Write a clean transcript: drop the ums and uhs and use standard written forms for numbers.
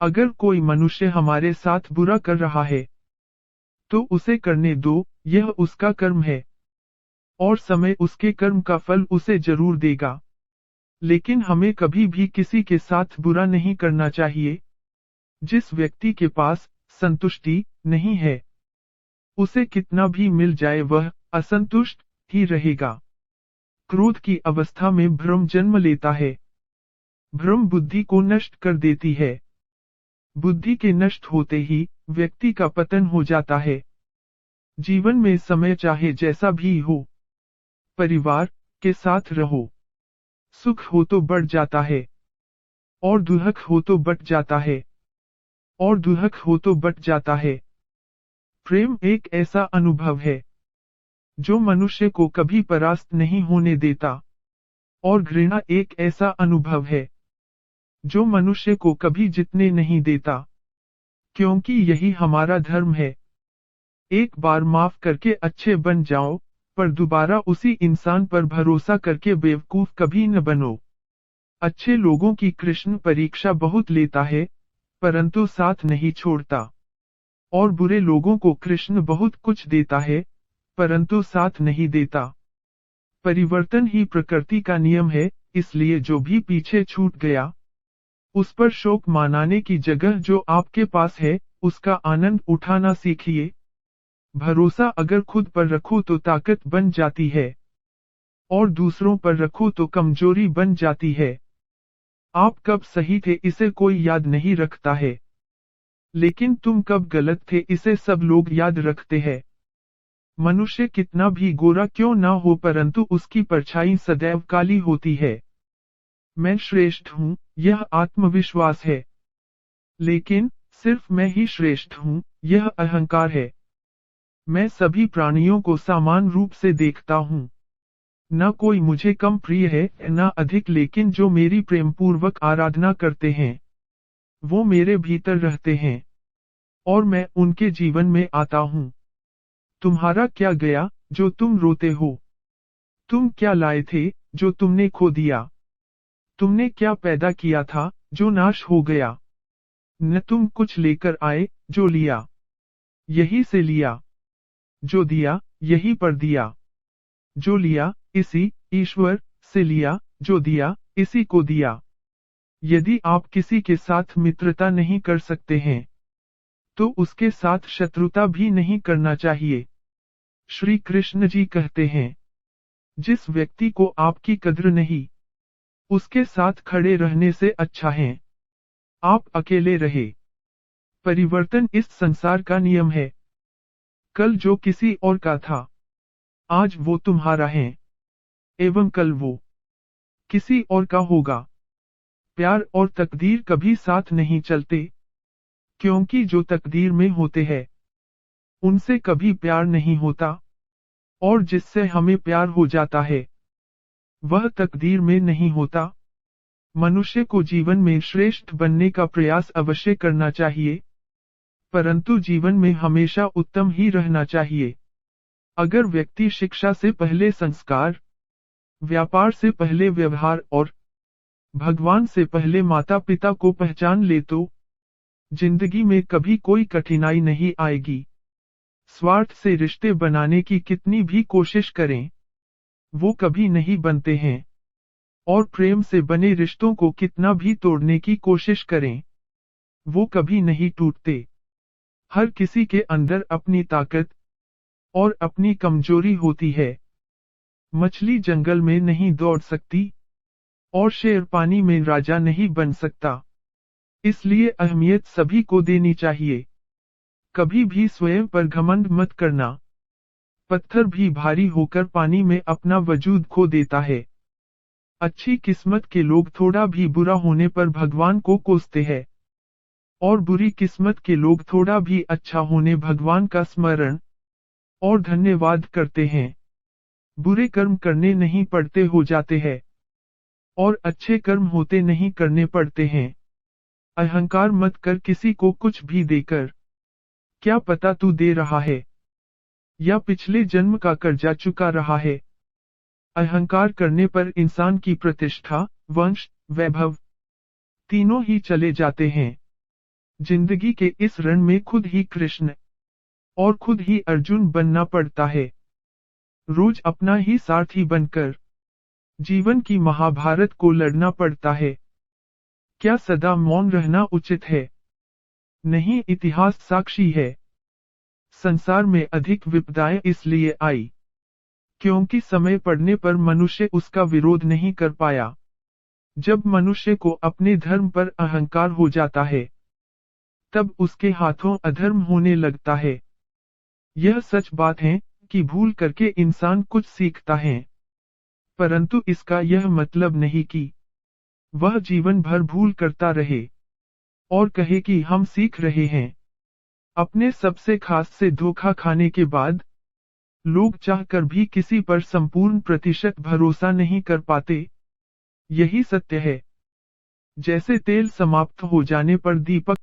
अगर कोई मनुष्य हमारे साथ बुरा कर रहा है तो उसे करने दो, यह उसका कर्म है और समय उसके कर्म का फल उसे जरूर देगा। लेकिन हमें कभी भी किसी के साथ बुरा नहीं करना चाहिए। जिस व्यक्ति के पास संतुष्टि नहीं है, उसे कितना भी मिल जाए वह असंतुष्ट ही रहेगा। क्रोध की अवस्था में भ्रम जन्म लेता है। भ्रम बुद्धि को नष्ट कर देती है। बुद्धि के नष्ट होते ही व्यक्ति का पतन हो जाता है। जीवन में समय चाहे जैसा भी हो, परिवार के साथ रहो। सुख हो तो बढ़ जाता है और दुख हो तो बट जाता है और दुख हो तो बट जाता है। प्रेम एक ऐसा अनुभव है जो मनुष्य को कभी परास्त नहीं होने देता और घृणा एक ऐसा अनुभव है जो मनुष्य को कभी जीतने नहीं देता, क्योंकि यही हमारा धर्म है। एक बार माफ करके अच्छे बन जाओ, पर दोबारा उसी इंसान पर भरोसा करके बेवकूफ कभी न बनो। अच्छे लोगों की कृष्ण परीक्षा बहुत लेता है, परंतु साथ नहीं छोड़ता। और बुरे लोगों को कृष्ण बहुत कुछ देता है, परंतु साथ नहीं देता। परिवर्तन ही प्रकृति का नियम है, इसलिए जो भी पीछे छूट गया, उस पर शोक मनाने की जगह जो आपके पास है, उसका आनंद उठाना सीखिए। भरोसा अगर खुद पर रखो तो ताकत बन जाती है और दूसरों पर रखो तो कमजोरी बन जाती है। आप कब सही थे इसे कोई याद नहीं रखता है, लेकिन तुम कब गलत थे इसे सब लोग याद रखते हैं। मनुष्य कितना भी गोरा क्यों ना हो, परंतु उसकी परछाई सदैव काली होती है। मैं श्रेष्ठ हूँ, यह आत्मविश्वास है। लेकिन सिर्फ मैं ही श्रेष्ठ हूँ, यह अहंकार है। मैं सभी प्राणियों को समान रूप से देखता हूँ। न कोई मुझे कम प्रिय है न अधिक, लेकिन जो मेरी प्रेमपूर्वक आराधना करते हैं वो मेरे भीतर रहते हैं और मैं उनके जीवन में आता हूँ। तुम्हारा क्या गया जो तुम रोते हो? तुम क्या लाए थे जो तुमने खो दिया? तुमने क्या पैदा किया था जो नाश हो गया? न तुम कुछ लेकर आए जो लिया, यही से लिया। जो दिया यही पर दिया। जो लिया इसी ईश्वर से लिया, जो दिया इसी को दिया। यदि आप किसी के साथ मित्रता नहीं कर सकते हैं तो उसके साथ शत्रुता भी नहीं करना चाहिए। श्री कृष्ण जी कहते हैं, जिस व्यक्ति को आपकी कद्र नहीं, उसके साथ खड़े रहने से अच्छा है आप अकेले रहे। परिवर्तन इस संसार का नियम है। कल जो किसी और का था, आज वो तुम्हारा है एवं कल वो किसी और का होगा। प्यार और तकदीर कभी साथ नहीं चलते, क्योंकि जो तकदीर में होते हैं उनसे कभी प्यार नहीं होता और जिससे हमें प्यार हो जाता है वह तकदीर में नहीं होता। मनुष्य को जीवन में श्रेष्ठ बनने का प्रयास अवश्य करना चाहिए, परंतु जीवन में हमेशा उत्तम ही रहना चाहिए। अगर व्यक्ति शिक्षा से पहले संस्कार, व्यापार से पहले व्यवहार और भगवान से पहले माता पिता को पहचान ले तो जिंदगी में कभी कोई कठिनाई नहीं आएगी। स्वार्थ से रिश्ते बनाने की कितनी भी कोशिश करें, वो कभी नहीं बनते हैं। और प्रेम से बने रिश्तों को कितना भी तोड़ने की कोशिश करें, वो कभी नहीं टूटते। हर किसी के अंदर अपनी ताकत और अपनी कमजोरी होती है। मछली जंगल में नहीं दौड़ सकती और शेर पानी में राजा नहीं बन सकता। इसलिए अहमियत सभी को देनी चाहिए। कभी भी स्वयं पर घमंड मत करना। पत्थर भी भारी होकर पानी में अपना वजूद खो देता है। अच्छी किस्मत के लोग थोड़ा भी बुरा होने पर भगवान को कोसते हैं और बुरी किस्मत के लोग थोड़ा भी अच्छा होने भगवान का स्मरण और धन्यवाद करते हैं। बुरे कर्म करने नहीं पड़ते हो जाते हैं और अच्छे कर्म होते नहीं करने पड़ते हैं। अहंकार मत कर किसी को कुछ भी देकर। क्या पता तू दे रहा है या पिछले जन्म का कर्जा चुका रहा है। अहंकार करने पर इंसान की प्रतिष्ठा, वंश, वैभव तीनों ही चले जाते हैं। जिंदगी के इस रण में खुद ही कृष्ण और खुद ही अर्जुन बनना पड़ता है। रोज अपना ही सारथी बनकर जीवन की महाभारत को लड़ना पड़ता है। क्या सदा मौन रहना उचित है? नहीं, इतिहास साक्षी है। संसार में अधिक विपदाएं इसलिए आई क्योंकि समय पड़ने पर मनुष्य उसका विरोध नहीं कर पाया। जब मनुष्य को अपने धर्म पर अहंकार हो जाता है, तब उसके हाथों अधर्म होने लगता है। यह सच बात है कि भूल करके इंसान कुछ सीखता है, परंतु इसका यह मतलब नहीं कि वह जीवन भर भूल करता रहे और कहे कि हम सीख रहे हैं। अपने सबसे खास से धोखा खाने के बाद लोग चाहकर भी किसी पर संपूर्ण प्रतिशत भरोसा नहीं कर पाते। यही सत्य है। जैसे तेल समाप्त हो जाने पर दीपक